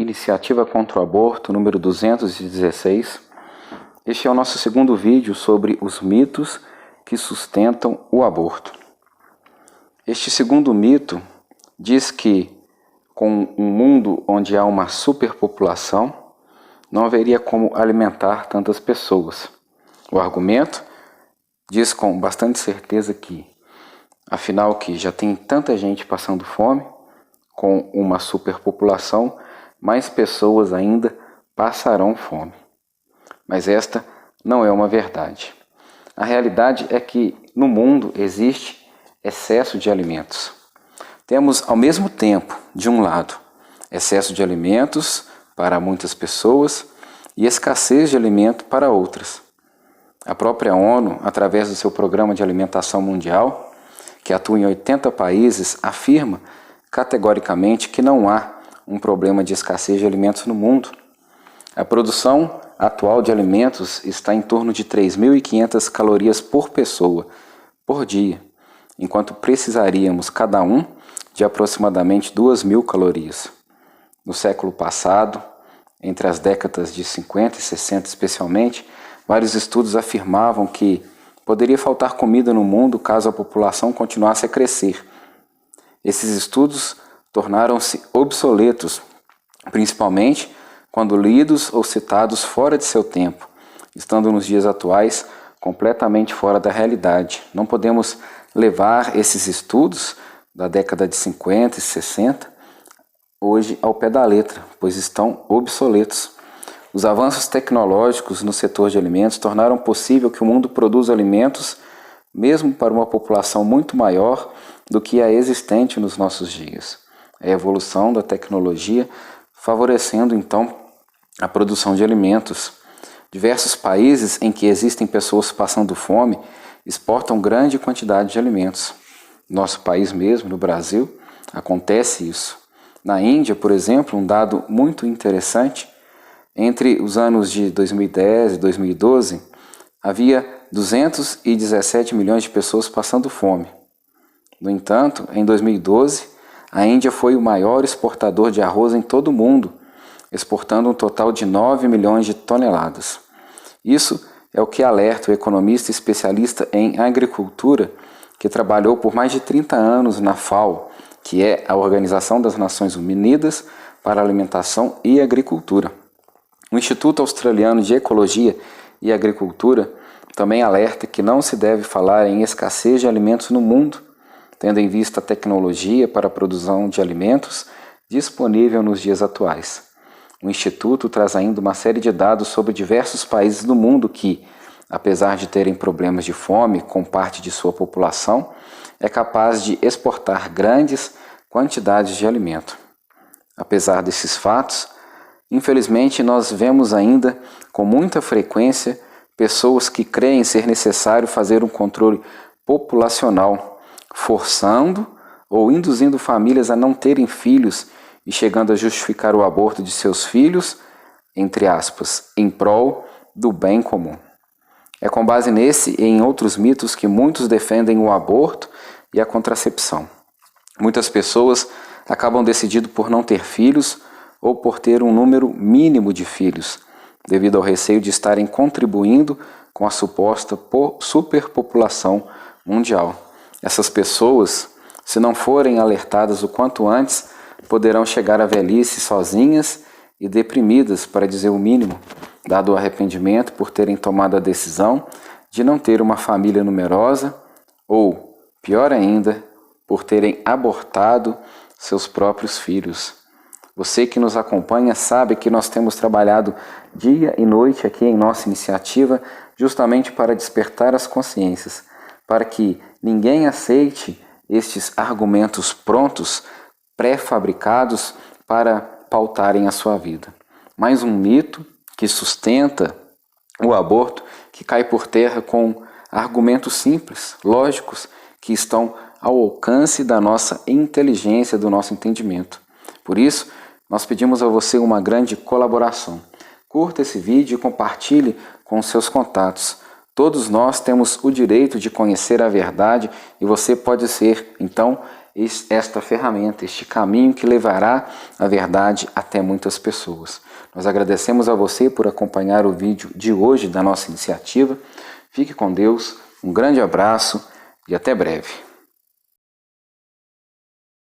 Iniciativa contra o Aborto, número 216. Este é o nosso segundo vídeo sobre os mitos que sustentam o aborto. Este segundo mito diz que, com um mundo onde há uma superpopulação, não haveria como alimentar tantas pessoas. O argumento diz com bastante certeza que, afinal, que já tem tanta gente passando fome, com uma superpopulação, mais pessoas ainda passarão fome. Mas esta não é uma verdade. A realidade é que no mundo existe excesso de alimentos. Temos ao mesmo tempo, de um lado, excesso de alimentos para muitas pessoas e escassez de alimento para outras. A própria ONU, através do seu Programa de Alimentação Mundial, que atua em 80 países, afirma categoricamente que não há um problema de escassez de alimentos no mundo. A produção atual de alimentos está em torno de 3.500 calorias por pessoa, por dia, enquanto precisaríamos, cada um, de aproximadamente 2.000 calorias. No século passado, entre as décadas de 50 e 60 especialmente, vários estudos afirmavam que poderia faltar comida no mundo caso a população continuasse a crescer. Esses estudos tornaram-se obsoletos, principalmente quando lidos ou citados fora de seu tempo, estando nos dias atuais completamente fora da realidade. Não podemos levar esses estudos da década de 50 e 60 hoje ao pé da letra, pois estão obsoletos. Os avanços tecnológicos no setor de alimentos tornaram possível que o mundo produza alimentos mesmo para uma população muito maior do que a existente nos nossos dias. A evolução da tecnologia favorecendo então a produção de alimentos. Diversos países em que existem pessoas passando fome exportam grande quantidade de alimentos. Nosso país mesmo, no Brasil, acontece isso. Na Índia, por exemplo, um dado muito interessante, entre os anos de 2010 e 2012, havia 217 milhões de pessoas passando fome. No entanto, em 2012, a Índia foi o maior exportador de arroz em todo o mundo, exportando um total de 9 milhões de toneladas. Isso é o que alerta o economista especialista em agricultura, que trabalhou por mais de 30 anos na FAO, que é a Organização das Nações Unidas para a Alimentação e Agricultura. O Instituto Australiano de Ecologia e Agricultura também alerta que não se deve falar em escassez de alimentos no mundo, tendo em vista a tecnologia para a produção de alimentos disponível nos dias atuais. O Instituto traz ainda uma série de dados sobre diversos países do mundo que, apesar de terem problemas de fome com parte de sua população, é capaz de exportar grandes quantidades de alimento. Apesar desses fatos, infelizmente nós vemos ainda com muita frequência pessoas que creem ser necessário fazer um controle populacional, forçando ou induzindo famílias a não terem filhos e chegando a justificar o aborto de seus filhos, entre aspas, em prol do bem comum. É com base nesse e em outros mitos que muitos defendem o aborto e a contracepção. Muitas pessoas acabam decidindo por não ter filhos ou por ter um número mínimo de filhos, devido ao receio de estarem contribuindo com a suposta superpopulação mundial. Essas pessoas, se não forem alertadas o quanto antes, poderão chegar à velhice sozinhas e deprimidas, para dizer o mínimo, dado o arrependimento por terem tomado a decisão de não ter uma família numerosa ou, pior ainda, por terem abortado seus próprios filhos. Você que nos acompanha sabe que nós temos trabalhado dia e noite aqui em nossa iniciativa justamente para despertar as consciências, para que ninguém aceite estes argumentos prontos, pré-fabricados para pautarem a sua vida. Mais um mito que sustenta o aborto que cai por terra com argumentos simples, lógicos, que estão ao alcance da nossa inteligência, do nosso entendimento. Por isso, nós pedimos a você uma grande colaboração. Curta esse vídeo e compartilhe com seus contatos. Todos nós temos o direito de conhecer a verdade e você pode ser, então, esta ferramenta, este caminho que levará a verdade até muitas pessoas. Nós agradecemos a você por acompanhar o vídeo de hoje da nossa iniciativa. Fique com Deus, um grande abraço e até breve.